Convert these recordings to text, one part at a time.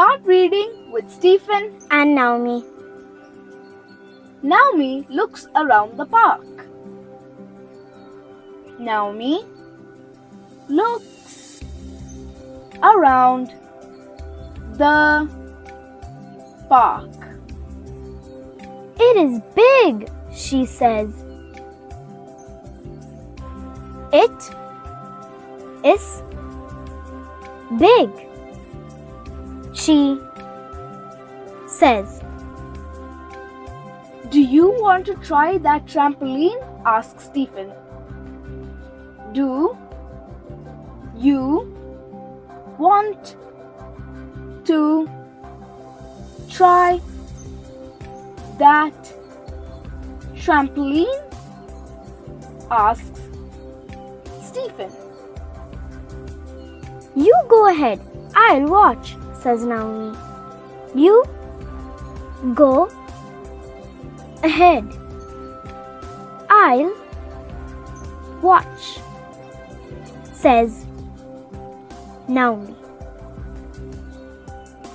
start reading with Stephen and Naomi. Naomi looks around the park. Naomi looks around the park. It is big, she says. It is big, she says. Do you want to try that trampoline? Asks Stephen. Do you want to try that trampoline? Asks Stephen. You go ahead, I'll watch, says Naomi. You go ahead, I'll watch, says Naomi.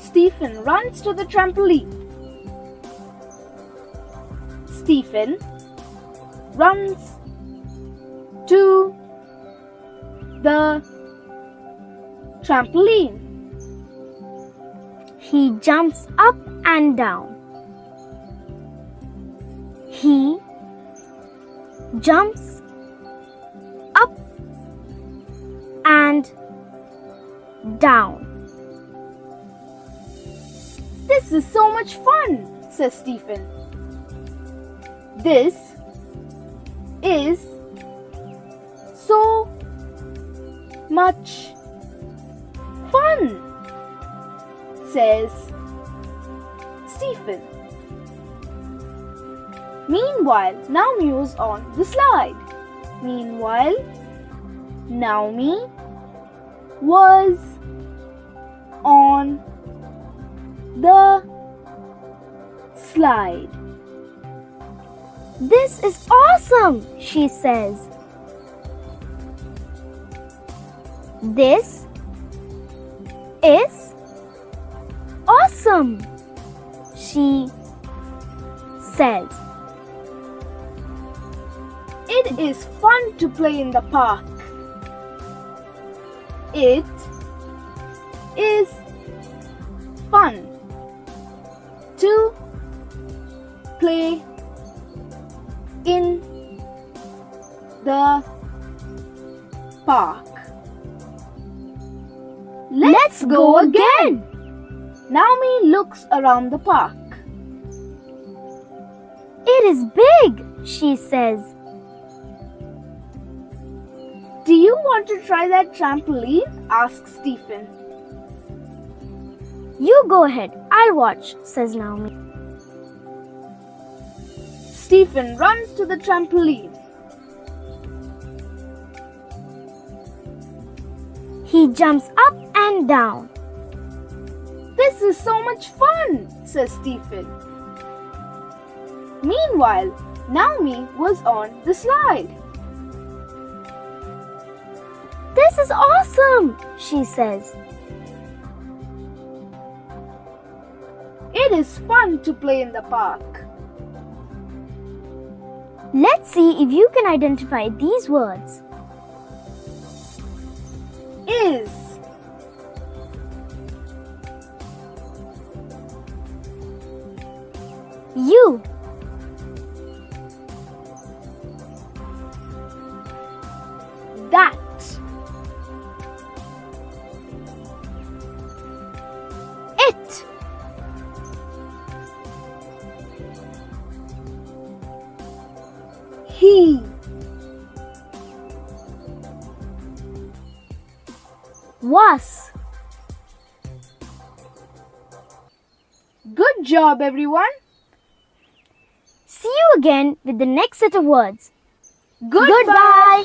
Stephen runs to the trampoline. Stephen runs to the trampoline. He jumps up and down. He jumps up and down. This is so much fun, says Stephen. This is so much fun, says Stephen. Meanwhile, Naomi was on the slide. Meanwhile, Naomi was on the slide. This is awesome, she says. This is awesome, she says. It is fun to play in the park. It is fun to play in the park. Let's go again. Naomi looks around the park. It is big, she says. Do you want to try that trampoline? Asks Stephen. You go ahead, I'll watch, says Naomi. Stephen runs to the trampoline. He jumps up and down. This is so much fun, says Stephen. Meanwhile, Naomi was on the slide. This is awesome, she says. It is fun to play in the park. Let's see if you can identify these words. Is, you, that, it, he, was. Good job, everyone. See you again with the next set of words. Goodbye. Goodbye.